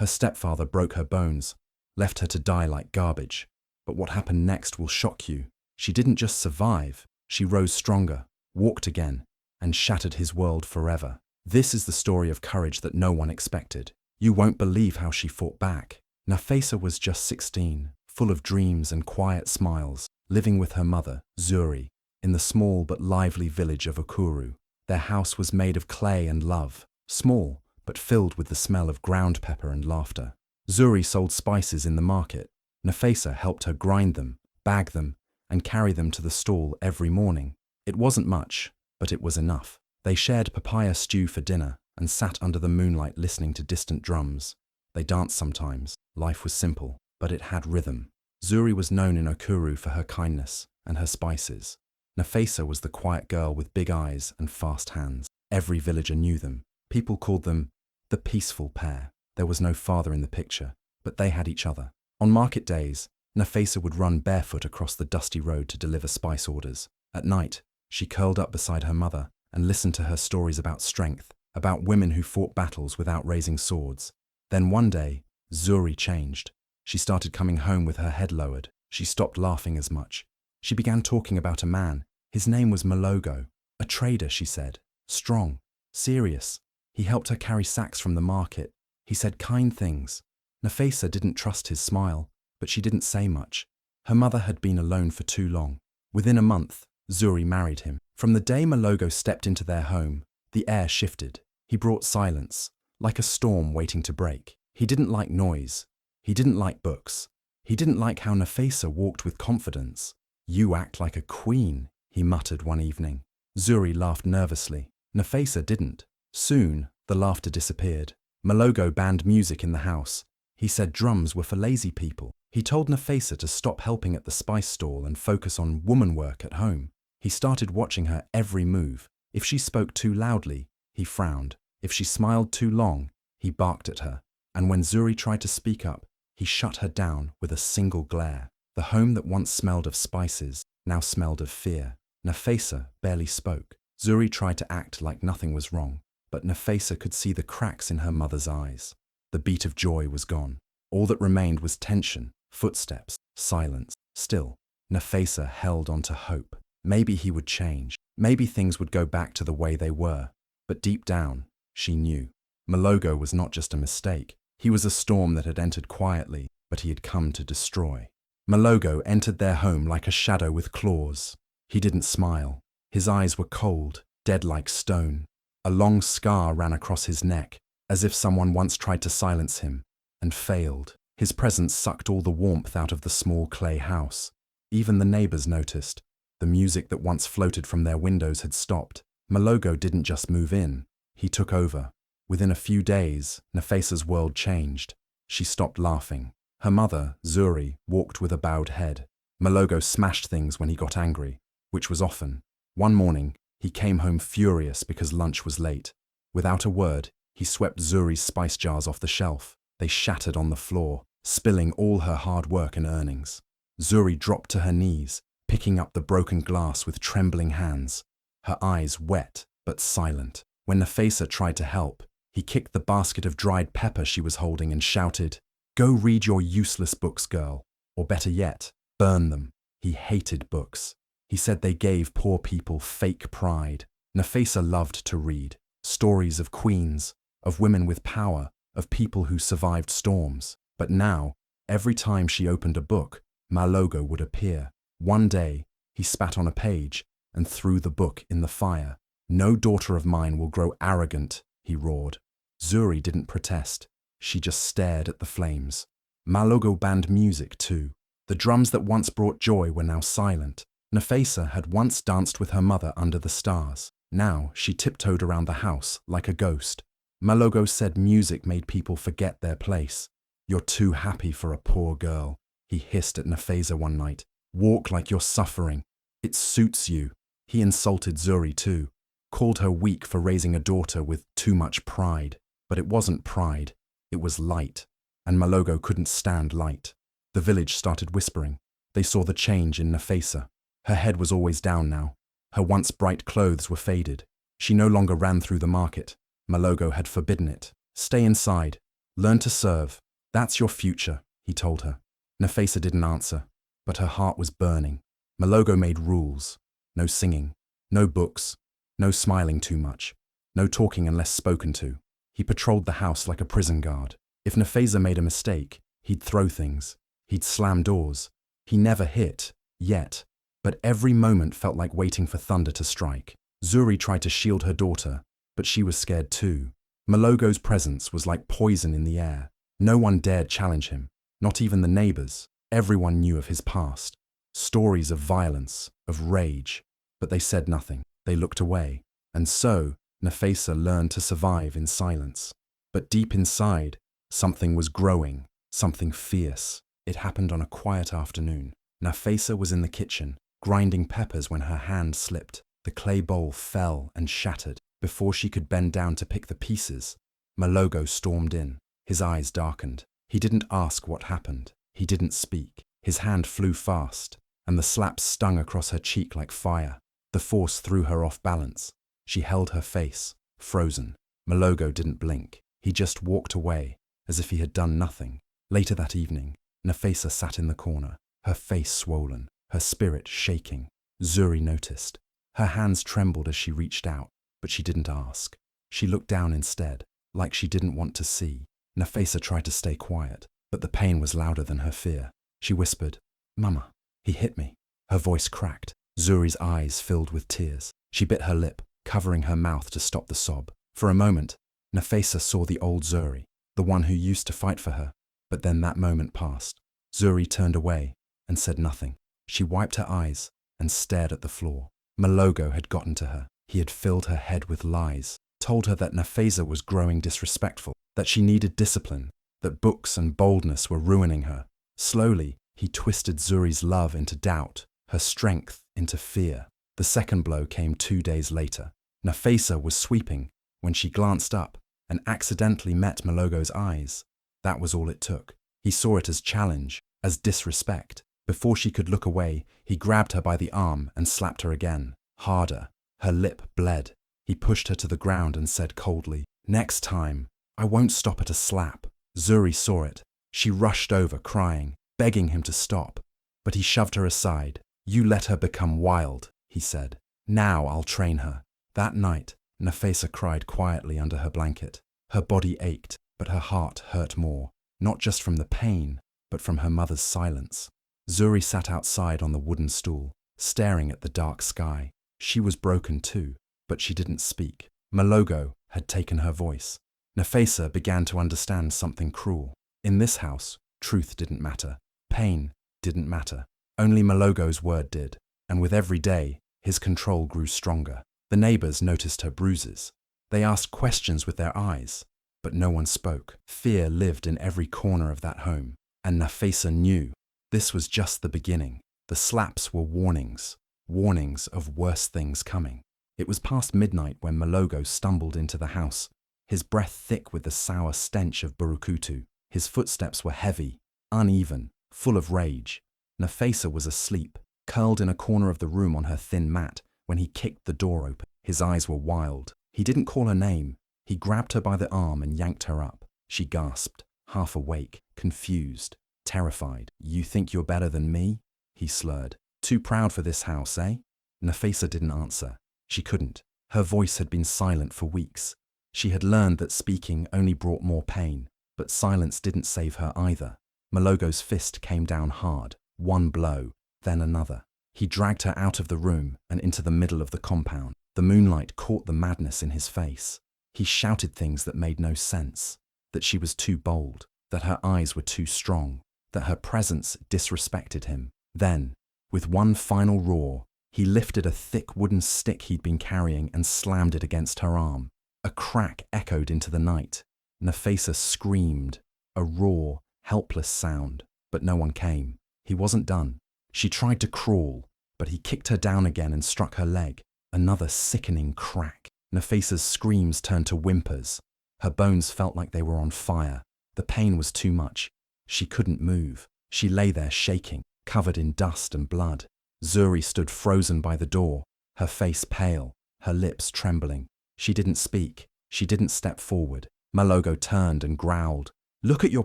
Her stepfather broke her bones, left her to die like garbage. But what happened next will shock you. She didn't just survive, she rose stronger, walked again, and shattered his world forever. This is the story of courage that no one expected. You won't believe how she fought back. Nafisa was just 16, full of dreams and quiet smiles, living with her mother, Zuri, in the small but lively village of Ukuru. Their house was made of clay and love, small but filled with the smell of ground pepper and laughter. Zuri sold spices in the market. Nafisa helped her grind them, bag them, and carry them to the stall every morning. It wasn't much, but it was enough. They shared papaya stew for dinner and sat under the moonlight listening to distant drums. They danced sometimes. Life was simple, but it had rhythm. Zuri was known in Ukuru for her kindness and her spices. Nafisa was the quiet girl with big eyes and fast hands. Every villager knew them. People called them the peaceful pair. There was no father in the picture, but they had each other. On market days, Nafisa would run barefoot across the dusty road to deliver spice orders. At night, she curled up beside her mother and listened to her stories about strength, about women who fought battles without raising swords. Then one day, Zuri changed. She started coming home with her head lowered. She stopped laughing as much. She began talking about a man. His name was Malogo. A trader, she said. Strong, serious. He helped her carry sacks from the market. He said kind things. Nafisa didn't trust his smile, but she didn't say much. Her mother had been alone for too long. Within a month, Zuri married him. From the day Malogo stepped into their home, the air shifted. He brought silence, like a storm waiting to break. He didn't like noise. He didn't like books. He didn't like how Nafisa walked with confidence. "You act like a queen," he muttered one evening. Zuri laughed nervously. Nafisa didn't. Soon, the laughter disappeared. Malogo banned music in the house. He said drums were for lazy people. He told Nafisa to stop helping at the spice stall and focus on woman work at home. He started watching her every move. If she spoke too loudly, he frowned. If she smiled too long, he barked at her. And when Zuri tried to speak up, he shut her down with a single glare. The home that once smelled of spices now smelled of fear. Nafisa barely spoke. Zuri tried to act like nothing was wrong, but Nafisa could see the cracks in her mother's eyes. The beat of joy was gone. All that remained was tension, footsteps, silence. Still, Nafisa held on to hope. Maybe he would change. Maybe things would go back to the way they were. But deep down, she knew. Malogo was not just a mistake. He was a storm that had entered quietly, but he had come to destroy. Malogo entered their home like a shadow with claws. He didn't smile. His eyes were cold, dead like stone. A long scar ran across his neck, as if someone once tried to silence him, and failed. His presence sucked all the warmth out of the small clay house. Even the neighbors noticed. The music that once floated from their windows had stopped. Malogo didn't just move in, he took over. Within a few days, Nafisa's world changed. She stopped laughing. Her mother, Zuri, walked with a bowed head. Malogo smashed things when he got angry, which was often. One morning, he came home furious because lunch was late. Without a word, he swept Zuri's spice jars off the shelf. They shattered on the floor, spilling all her hard work and earnings. Zuri dropped to her knees, picking up the broken glass with trembling hands, her eyes wet but silent. When Nafisa tried to help, he kicked the basket of dried pepper she was holding and shouted, "Go read your useless books, girl. Or better yet, burn them." He hated books. He said they gave poor people fake pride. Nafisa loved to read. Stories of queens, of women with power, of people who survived storms. But now, every time she opened a book, Malogo would appear. One day, he spat on a page and threw the book in the fire. "No daughter of mine will grow arrogant," he roared. Zuri didn't protest. She just stared at the flames. Malogo banned music too. The drums that once brought joy were now silent. Nafisa had once danced with her mother under the stars. Now she tiptoed around the house like a ghost. Malogo said music made people forget their place. "You're too happy for a poor girl," he hissed at Nafisa one night. "Walk like you're suffering. It suits you." He insulted Zuri too, called her weak for raising a daughter with too much pride. But it wasn't pride, it was light. And Malogo couldn't stand light. The village started whispering. They saw the change in Nafisa. Her head was always down now. Her once bright clothes were faded. She no longer ran through the market. Malogo had forbidden it. "Stay inside. Learn to serve. That's your future, he told her. Nafisa didn't answer, but her heart was burning. Malogo made rules. No singing, no books, no smiling too much, no talking unless spoken to. He patrolled the house like a prison guard. If Nafisa made a mistake, he'd throw things. He'd slam doors. He never hit, yet, but every moment felt like waiting for thunder to strike. Zuri tried to shield her daughter, but she was scared too. Malogo's presence was like poison in the air. No one dared challenge him, not even the neighbors. Everyone knew of his past. Stories of violence, of rage, but they said nothing. They looked away. And so, Nafisa learned to survive in silence. But deep inside, something was growing, something fierce. It happened on a quiet afternoon. Nafisa was in the kitchen, grinding peppers when her hand slipped. The clay bowl fell and shattered. Before she could bend down to pick the pieces, Malogo stormed in. His eyes darkened. He didn't ask what happened. He didn't speak. His hand flew fast, and the slaps stung across her cheek like fire. The force threw her off balance. She held her face, frozen. Malogo didn't blink. He just walked away, as if he had done nothing. Later that evening, Nafisa sat in the corner, her face swollen, her spirit shaking. Zuri noticed. Her hands trembled as she reached out, but she didn't ask. She looked down instead, like she didn't want to see. Nafisa tried to stay quiet, but the pain was louder than her fear. She whispered, "Mama, he hit me." Her voice cracked. Zuri's eyes filled with tears. She bit her lip, covering her mouth to stop the sob. For a moment, Nafisa saw the old Zuri, the one who used to fight for her. But then that moment passed. Zuri turned away and said nothing. She wiped her eyes and stared at the floor. Malogo had gotten to her. He had filled her head with lies, told her that Nafisa was growing disrespectful, that she needed discipline, that books and boldness were ruining her. Slowly, he twisted Zuri's love into doubt, her strength into fear. The second blow came 2 days later. Nafisa was sweeping when she glanced up and accidentally met Malogo's eyes. That was all it took. He saw it as challenge, as disrespect. Before she could look away, he grabbed her by the arm and slapped her again, harder. Her lip bled. He pushed her to the ground and said coldly, "Next time, I won't stop at a slap." Zuri saw it. She rushed over, crying, begging him to stop. But he shoved her aside. "You let her become wild," he said. "Now I'll train her." That night, Nafisa cried quietly under her blanket. Her body ached, but her heart hurt more, not just from the pain, but from her mother's silence. Zuri sat outside on the wooden stool, staring at the dark sky. She was broken too, but she didn't speak. Malogo had taken her voice. Nafisa began to understand something cruel. In this house, truth didn't matter. Pain didn't matter. Only Malogo's word did, and with every day, his control grew stronger. The neighbors noticed her bruises. They asked questions with their eyes, but no one spoke. Fear lived in every corner of that home, and Nafisa knew this was just the beginning. The slaps were warnings. Warnings of worse things coming. It was past midnight when Malogo stumbled into the house, his breath thick with the sour stench of burukutu. His footsteps were heavy, uneven, full of rage. Nafisa was asleep, curled in a corner of the room on her thin mat, when he kicked the door open. His eyes were wild. He didn't call her name. He grabbed her by the arm and yanked her up. She gasped, half awake, confused, terrified. "You think you're better than me?" he slurred. "Too proud for this house, eh?" Nafisa didn't answer. She couldn't. Her voice had been silent for weeks. She had learned that speaking only brought more pain, but silence didn't save her either. Malogo's fist came down hard, one blow, then another. He dragged her out of the room and into the middle of the compound. The moonlight caught the madness in his face. He shouted things that made no sense, that she was too bold, that her eyes were too strong, that her presence disrespected him. Then, with one final roar, he lifted a thick wooden stick he'd been carrying and slammed it against her arm. A crack echoed into the night. Nafisa screamed, a raw, helpless sound, but no one came. He wasn't done. She tried to crawl, but he kicked her down again and struck her leg. Another sickening crack. Nafisa's screams turned to whimpers. Her bones felt like they were on fire. The pain was too much. She couldn't move. She lay there shaking, covered in dust and blood. Zuri stood frozen by the door, her face pale, her lips trembling. She didn't speak. She didn't step forward. Malogo turned and growled, Look at your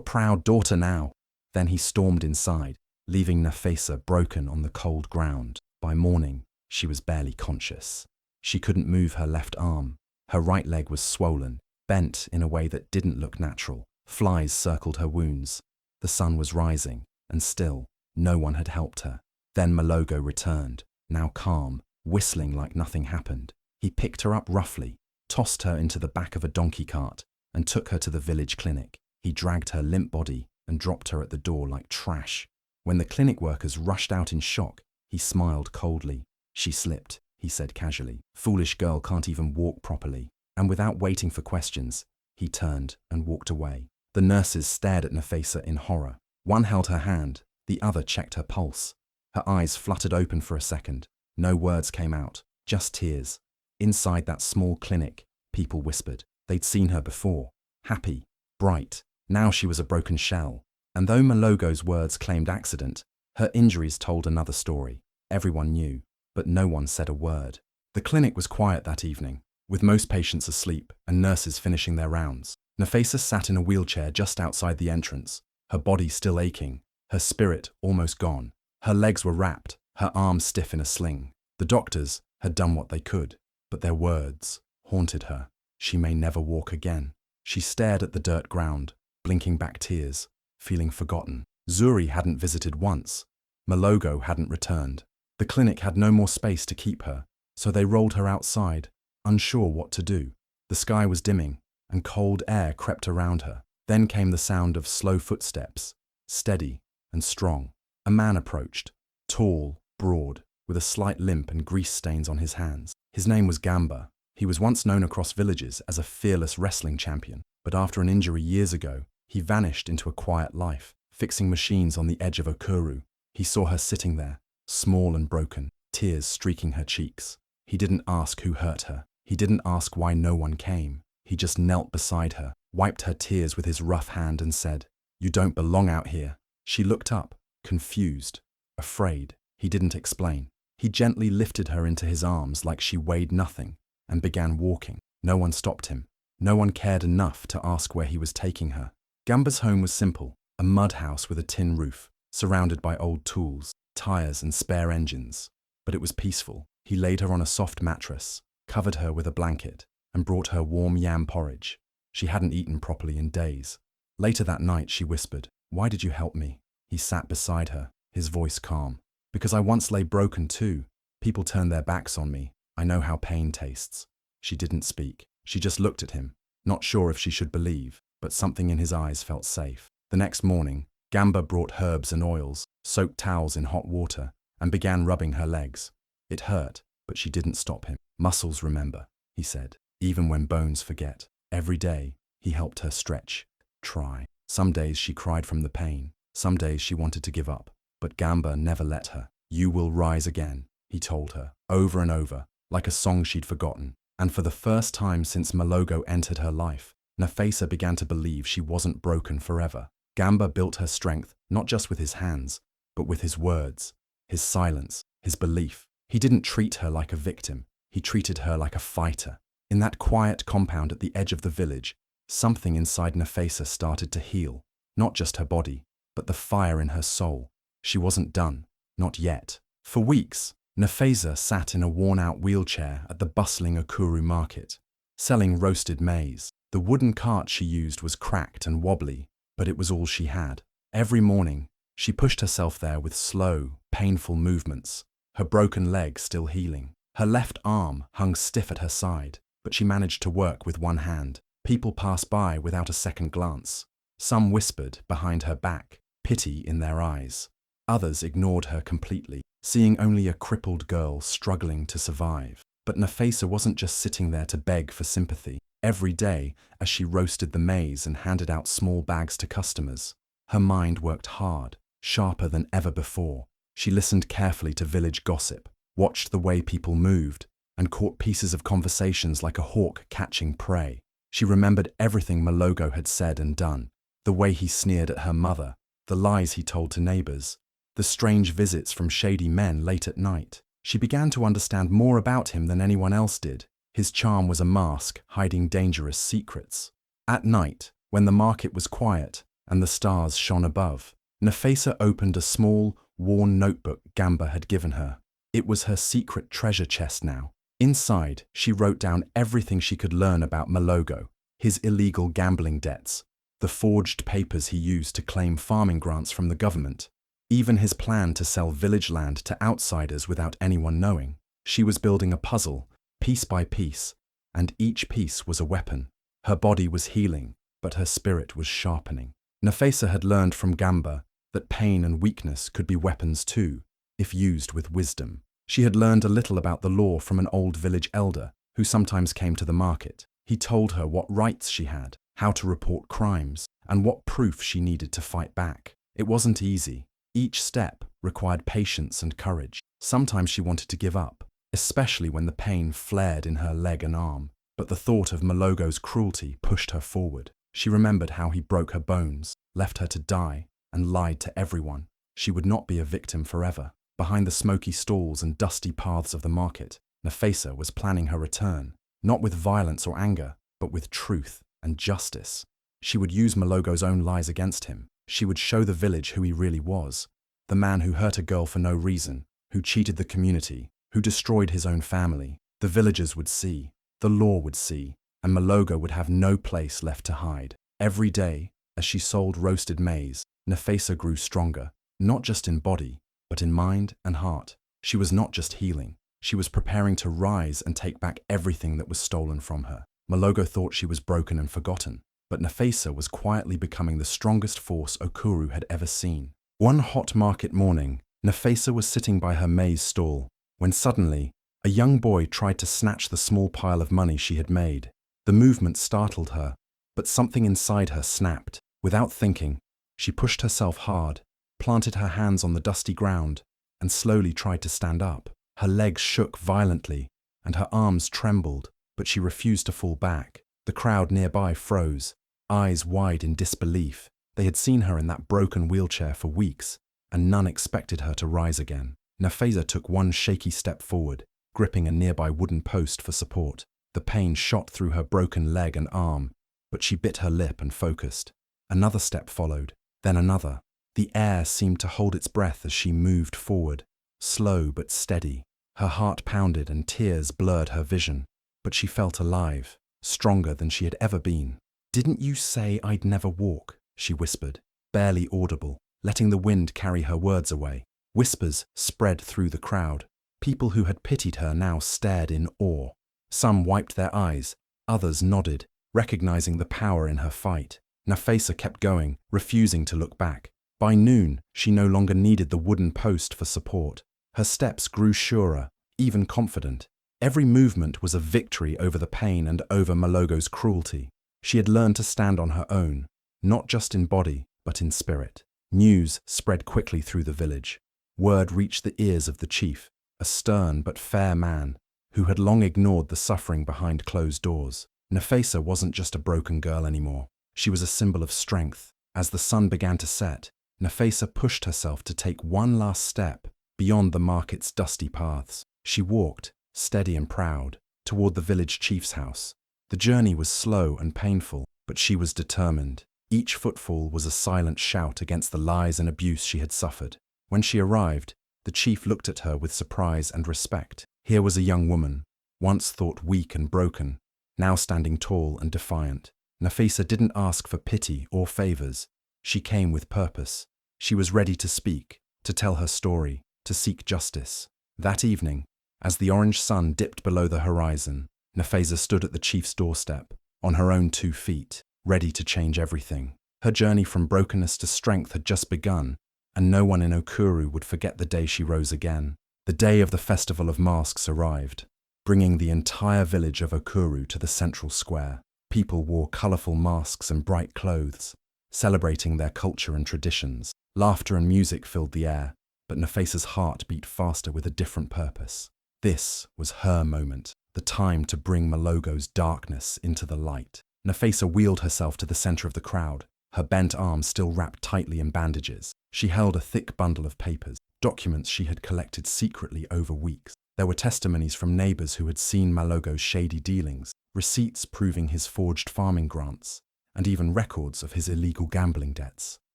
proud daughter now. Then he stormed inside, leaving Nafisa broken on the cold ground. By morning, she was barely conscious. She couldn't move her left arm. Her right leg was swollen, bent in a way that didn't look natural. Flies circled her wounds. The sun was rising, and still, no one had helped her. Then Malogo returned, now calm, whistling like nothing happened. He picked her up roughly, tossed her into the back of a donkey cart, and took her to the village clinic. He dragged her limp body and dropped her at the door like trash. When the clinic workers rushed out in shock, he smiled coldly. She slipped, he said casually. Foolish girl can't even walk properly. And without waiting for questions, he turned and walked away. The nurses stared at Nafisa in horror. One held her hand, the other checked her pulse. Her eyes fluttered open for a second. No words came out, just tears. Inside that small clinic, people whispered. They'd seen her before. Happy, bright. Now she was a broken shell. And though Malogo's words claimed accident, her injuries told another story. Everyone knew, but no one said a word. The clinic was quiet that evening, with most patients asleep and nurses finishing their rounds. Nafisa sat in a wheelchair just outside the entrance, her body still aching, her spirit almost gone. Her legs were wrapped, her arms stiff in a sling. The doctors had done what they could, but their words haunted her. She may never walk again. She stared at the dirt ground, blinking back tears, feeling forgotten. Zuri hadn't visited once. Malogo hadn't returned. The clinic had no more space to keep her, so they rolled her outside, unsure what to do. The sky was dimming, and cold air crept around her. Then came the sound of slow footsteps, steady and strong. A man approached, tall, broad, with a slight limp and grease stains on his hands. His name was Gamba. He was once known across villages as a fearless wrestling champion, but after an injury years ago, he vanished into a quiet life, fixing machines on the edge of Okuru. He saw her sitting there, small and broken, tears streaking her cheeks. He didn't ask who hurt her. He didn't ask why no one came. He just knelt beside her, wiped her tears with his rough hand and said, "You don't belong out here." She looked up, confused, afraid. He didn't explain. He gently lifted her into his arms like she weighed nothing and began walking. No one stopped him. No one cared enough to ask where he was taking her. Gamba's home was simple, a mud house with a tin roof, surrounded by old tools, tires and spare engines. But it was peaceful. He laid her on a soft mattress, covered her with a blanket, and brought her warm yam porridge. She hadn't eaten properly in days. Later that night she whispered, "Why did you help me?" He sat beside her, his voice calm. "Because I once lay broken too. People turned their backs on me. I know how pain tastes." She didn't speak. She just looked at him, not sure if she should believe, but something in his eyes felt safe. The next morning, Gamba brought herbs and oils, soaked towels in hot water, and began rubbing her legs. It hurt, but she didn't stop him. "Muscles remember," he said, "even when bones forget." Every day, he helped her stretch, try. Some days she cried from the pain. Some days she wanted to give up. But Gamba never let her. "You will rise again," he told her, over and over, like a song she'd forgotten. And for the first time since Malogo entered her life, Nafisa began to believe she wasn't broken forever. Gamba built her strength, not just with his hands, but with his words, his silence, his belief. He didn't treat her like a victim. He treated her like a fighter. In that quiet compound at the edge of the village, something inside Nafisa started to heal. Not just her body, but the fire in her soul. She wasn't done. Not yet. For weeks, Nafisa sat in a worn-out wheelchair at the bustling Okuru market, selling roasted maize. The wooden cart she used was cracked and wobbly, but it was all she had. Every morning, she pushed herself there with slow, painful movements, her broken leg still healing. Her left arm hung stiff at her side, but she managed to work with one hand. People passed by without a second glance. Some whispered behind her back, pity in their eyes. Others ignored her completely, seeing only a crippled girl struggling to survive. But Nafisa wasn't just sitting there to beg for sympathy. Every day, as she roasted the maize and handed out small bags to customers, her mind worked hard, sharper than ever before. She listened carefully to village gossip, watched the way people moved, and caught pieces of conversations like a hawk catching prey. She remembered everything Malogo had said and done, the way he sneered at her mother, the lies he told to neighbors, the strange visits from shady men late at night. She began to understand more about him than anyone else did. His charm was a mask hiding dangerous secrets. At night, When the market was quiet and the stars shone above, Nafisa opened a small, worn notebook Gamba had given her. It was her secret treasure chest now. Inside, she wrote down everything she could learn about Malogo, his illegal gambling debts, the forged papers he used to claim farming grants from the government, even his plan to sell village land to outsiders without anyone knowing. She was building a puzzle, piece by piece, and each piece was a weapon. Her body was healing, but her spirit was sharpening. Nafisa had learned from Gamba that pain and weakness could be weapons too, if used with wisdom. She had learned a little about the law from an old village elder who sometimes came to the market. He told her what rights she had, how to report crimes, and what proof she needed to fight back. It wasn't easy. Each step required patience and courage. Sometimes she wanted to give up, especially when the pain flared in her leg and arm. But the thought of Malogo's cruelty pushed her forward. She remembered how he broke her bones, left her to die, and lied to everyone. She would not be a victim forever. Behind the smoky stalls and dusty paths of the market, Nafisa was planning her return, not with violence or anger, but with truth and justice. She would use Malogo's own lies against him. She would show the village who he really was, the man who hurt a girl for no reason, who cheated the community, who destroyed his own family. The villagers would see, the law would see, and Malogo would have no place left to hide. Every day, as she sold roasted maize, Nafisa grew stronger, not just in body, but in mind and heart. She was not just healing. She was preparing to rise and take back everything that was stolen from her. Malogo thought she was broken and forgotten, but Nafisa was quietly becoming the strongest force Okuru had ever seen. One hot market morning, Nafisa was sitting by her maize stall, when suddenly, a young boy tried to snatch the small pile of money she had made. The movement startled her, but something inside her snapped. Without thinking, she pushed herself hard, planted her hands on the dusty ground, and slowly tried to stand up. Her legs shook violently, and her arms trembled, but she refused to fall back. The crowd nearby froze, eyes wide in disbelief. They had seen her in that broken wheelchair for weeks, and none expected her to rise again. Nafisa took one shaky step forward, gripping a nearby wooden post for support. The pain shot through her broken leg and arm, but she bit her lip and focused. Another step followed, then another. The air seemed to hold its breath as she moved forward, slow but steady. Her heart pounded and tears blurred her vision, but she felt alive, stronger than she had ever been. "Didn't you say I'd never walk?" she whispered, barely audible, letting the wind carry her words away. Whispers spread through the crowd. People who had pitied her now stared in awe. Some wiped their eyes, others nodded, recognizing the power in her fight. Nafisa kept going, refusing to look back. By noon, she no longer needed the wooden post for support. Her steps grew surer, even confident. Every movement was a victory over the pain and over Malogo's cruelty. She had learned to stand on her own, not just in body, but in spirit. News spread quickly through the village. Word reached the ears of the chief, a stern but fair man, who had long ignored the suffering behind closed doors. Nafisa wasn't just a broken girl anymore. She was a symbol of strength. As the sun began to set, Nafisa pushed herself to take one last step beyond the market's dusty paths. She walked, steady and proud, toward the village chief's house. The journey was slow and painful, but she was determined. Each footfall was a silent shout against the lies and abuse she had suffered. When she arrived, the chief looked at her with surprise and respect. Here was a young woman, once thought weak and broken, now standing tall and defiant. Nafisa didn't ask for pity or favors. She came with purpose. She was ready to speak, to tell her story, to seek justice. That evening, as the orange sun dipped below the horizon, Nafisa stood at the chief's doorstep, on her own 2 feet, ready to change everything. Her journey from brokenness to strength had just begun, and no one in Okuru would forget the day she rose again. The day of the Festival of Masks arrived, bringing the entire village of Okuru to the central square. People wore colorful masks and bright clothes, celebrating their culture and traditions. Laughter and music filled the air, but Nafisa's heart beat faster with a different purpose. This was her moment, the time to bring Malogo's darkness into the light. Nafisa wheeled herself to the center of the crowd, her bent arm still wrapped tightly in bandages. She held a thick bundle of papers, documents she had collected secretly over weeks. There were testimonies from neighbors who had seen Malogo's shady dealings, receipts proving his forged farming grants, and even records of his illegal gambling debts.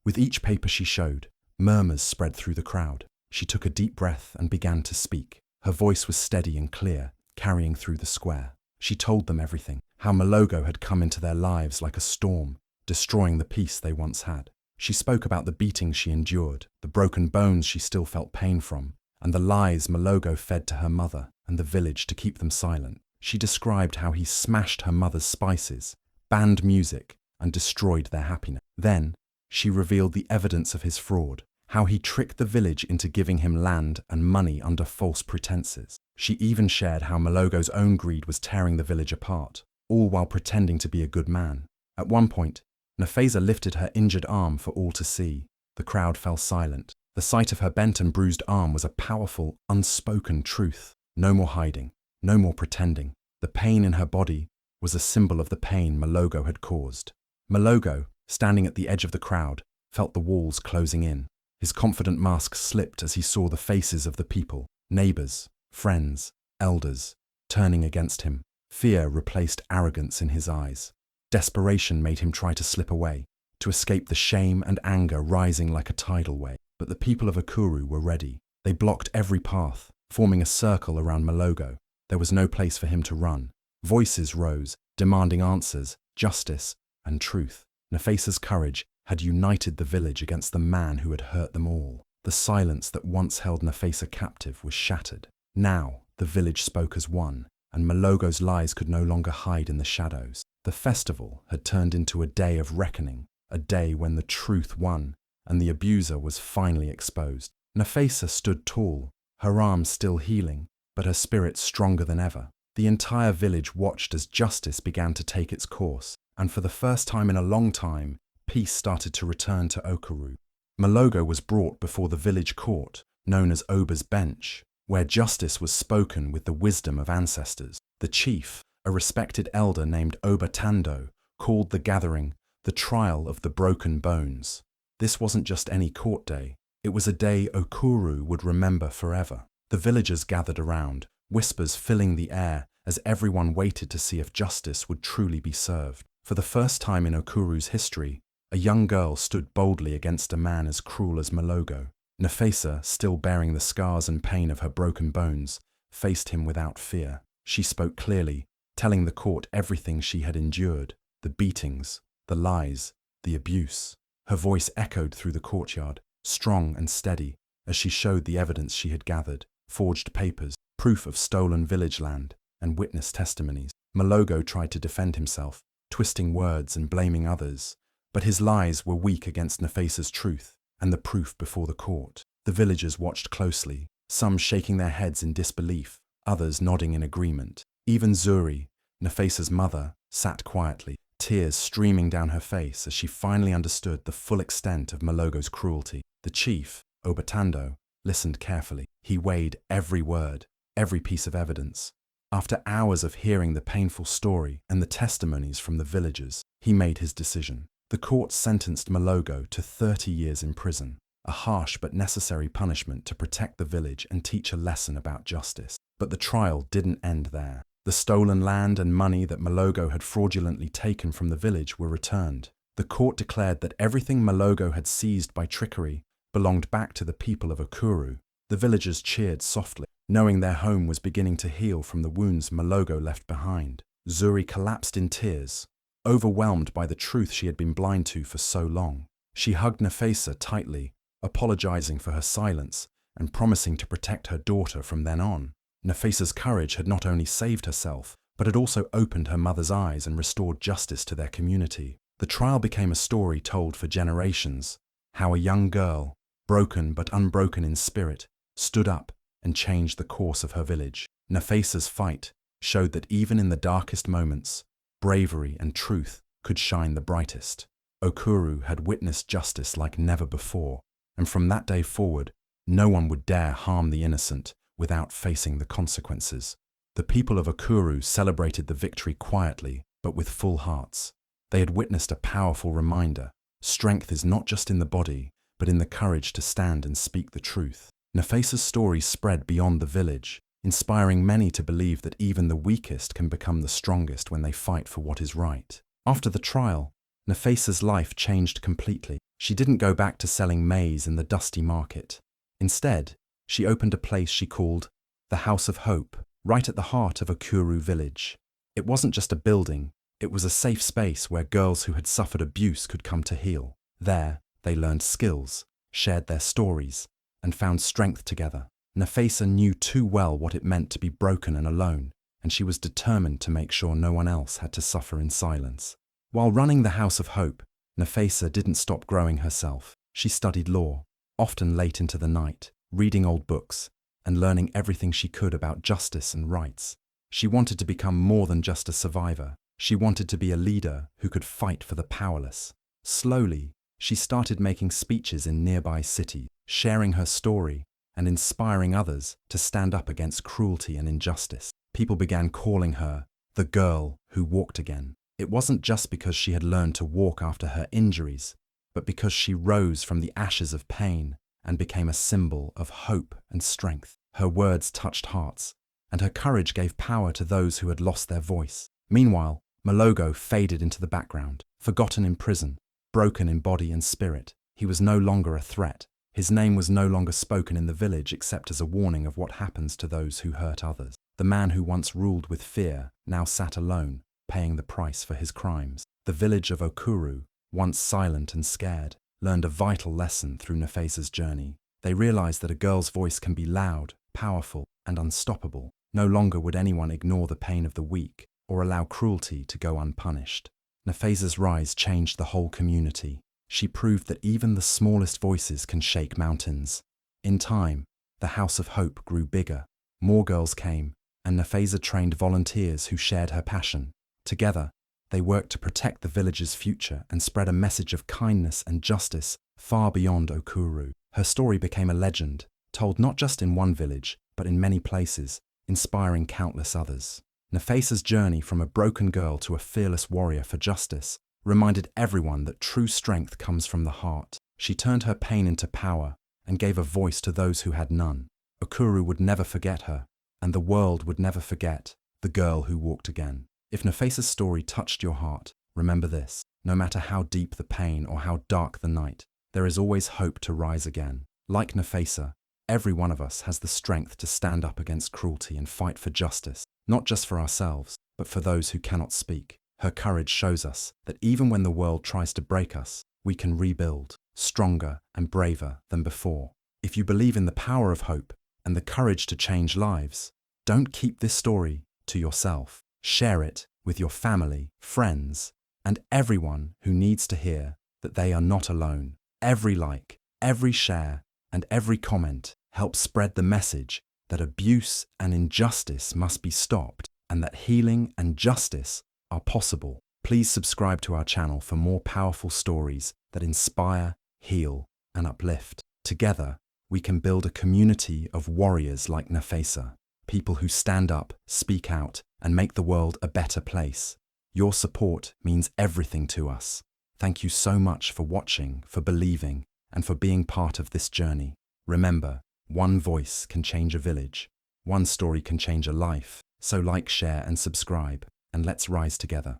With each paper she showed, murmurs spread through the crowd. She took a deep breath and began to speak. Her voice was steady and clear, carrying through the square. She told them everything, how Malogo had come into their lives like a storm, destroying the peace they once had. She spoke about the beatings she endured, the broken bones she still felt pain from, and the lies Malogo fed to her mother and the village to keep them silent. She described how he smashed her mother's spices, banned music, and destroyed their happiness. Then, she revealed the evidence of his fraud, how he tricked the village into giving him land and money under false pretenses. She even shared how Malogo's own greed was tearing the village apart, all while pretending to be a good man. At one point, Nefesa lifted her injured arm for all to see. The crowd fell silent. The sight of her bent and bruised arm was a powerful, unspoken truth. No more hiding, no more pretending. The pain in her body was a symbol of the pain Malogo had caused. Malogo, standing at the edge of the crowd, felt the walls closing in. His confident mask slipped as he saw the faces of the people, neighbors, friends, elders, turning against him. Fear replaced arrogance in his eyes. Desperation made him try to slip away, to escape the shame and anger rising like a tidal wave. But the people of Ukuru were ready. They blocked every path, forming a circle around Malogo. There was no place for him to run. Voices rose, demanding answers, justice, and truth. Nefesa's courage had united the village against the man who had hurt them all. The silence that once held Nefesa captive was shattered. Now, the village spoke as one, and Malogo's lies could no longer hide in the shadows. The festival had turned into a day of reckoning, a day when the truth won, and the abuser was finally exposed. Nefesa stood tall, her arm still healing, but her spirit stronger than ever. The entire village watched as justice began to take its course, and for the first time in a long time, peace started to return to Ukuru. Malogo was brought before the village court, known as Oba's Bench, where justice was spoken with the wisdom of ancestors. The chief, a respected elder named Oba Tando, called the gathering the Trial of the Broken Bones. This wasn't just any court day, it was a day Ukuru would remember forever. The villagers gathered around, whispers filling the air as everyone waited to see if justice would truly be served. For the first time in Ukuru's history, a young girl stood boldly against a man as cruel as Malogo. Nefesa, still bearing the scars and pain of her broken bones, faced him without fear. She spoke clearly, telling the court everything she had endured, the beatings, the lies, the abuse. Her voice echoed through the courtyard, strong and steady, as she showed the evidence she had gathered, forged papers, proof of stolen village land, and witness testimonies. Malogo tried to defend himself, twisting words and blaming others, but his lies were weak against Nefesa's truth and the proof before the court. The villagers watched closely, some shaking their heads in disbelief, others nodding in agreement. Even Zuri, Nefesa's mother, sat quietly, tears streaming down her face as she finally understood the full extent of Malogo's cruelty. The chief, Obatando, listened carefully. He weighed every word, every piece of evidence. After hours of hearing the painful story and the testimonies from the villagers, he made his decision. The court sentenced Malogo to 30 years in prison, a harsh but necessary punishment to protect the village and teach a lesson about justice. But the trial didn't end there. The stolen land and money that Malogo had fraudulently taken from the village were returned. The court declared that everything Malogo had seized by trickery belonged back to the people of Ukuru. The villagers cheered softly, knowing their home was beginning to heal from the wounds Malogo left behind. Zuri collapsed in tears, overwhelmed by the truth she had been blind to for so long. She hugged Nefesa tightly, apologizing for her silence and promising to protect her daughter from then on. Nefesa's courage had not only saved herself, but had also opened her mother's eyes and restored justice to their community. The trial became a story told for generations, how a young girl, broken but unbroken in spirit, stood up and changed the course of her village. Nefesa's fight showed that even in the darkest moments, bravery and truth could shine the brightest. Ukuru had witnessed justice like never before, and from that day forward, no one would dare harm the innocent without facing the consequences. The people of Ukuru celebrated the victory quietly, but with full hearts. They had witnessed a powerful reminder. Strength is not just in the body, but in the courage to stand and speak the truth. Nefesa's story spread beyond the village, inspiring many to believe that even the weakest can become the strongest when they fight for what is right. After the trial, Nafesa's life changed completely. She didn't go back to selling maize in the dusty market. Instead, she opened a place she called the House of Hope, right at the heart of Okuru village. It wasn't just a building, it was a safe space where girls who had suffered abuse could come to heal. There, they learned skills, shared their stories, and found strength together. Nafesa knew too well what it meant to be broken and alone, and she was determined to make sure no one else had to suffer in silence. While running the House of Hope, Nafesa didn't stop growing herself. She studied law, often late into the night, reading old books, and learning everything she could about justice and rights. She wanted to become more than just a survivor. She wanted to be a leader who could fight for the powerless. Slowly, she started making speeches in nearby cities, sharing her story and inspiring others to stand up against cruelty and injustice. People began calling her the girl who walked again. It wasn't just because she had learned to walk after her injuries, but because she rose from the ashes of pain and became a symbol of hope and strength. Her words touched hearts, and her courage gave power to those who had lost their voice. Meanwhile, Malogo faded into the background, forgotten in prison, broken in body and spirit. He was no longer a threat. His name was no longer spoken in the village except as a warning of what happens to those who hurt others. The man who once ruled with fear now sat alone, paying the price for his crimes. The village of Okuru, once silent and scared, learned a vital lesson through Nafesa's journey. They realized that a girl's voice can be loud, powerful, and unstoppable. No longer would anyone ignore the pain of the weak or allow cruelty to go unpunished. Nafesa's rise changed the whole community. She proved that even the smallest voices can shake mountains. In time, the House of Hope grew bigger. More girls came, and Nafesa trained volunteers who shared her passion. Together, they worked to protect the village's future and spread a message of kindness and justice far beyond Okuru. Her story became a legend, told not just in one village, but in many places, inspiring countless others. Nafesa's journey from a broken girl to a fearless warrior for justice reminded everyone that true strength comes from the heart. She turned her pain into power and gave a voice to those who had none. Okuru would never forget her, and the world would never forget the girl who walked again. If Nafesa's story touched your heart, remember this: no matter how deep the pain or how dark the night, there is always hope to rise again. Like Nafesa, every one of us has the strength to stand up against cruelty and fight for justice, not just for ourselves, but for those who cannot speak. Her courage shows us that even when the world tries to break us, we can rebuild, stronger and braver than before. If you believe in the power of hope and the courage to change lives, don't keep this story to yourself. Share it with your family, friends, and everyone who needs to hear that they are not alone. Every like, every share, and every comment helps spread the message that abuse and injustice must be stopped and that healing and justice are possible. Please subscribe to our channel for more powerful stories that inspire, heal, and uplift. Together, we can build a community of warriors like Nafesa, people who stand up, speak out, and make the world a better place. Your support means everything to us. Thank you so much for watching, for believing, and for being part of this journey. Remember, one voice can change a village. One story can change a life. So like, share, and subscribe, and let's rise together.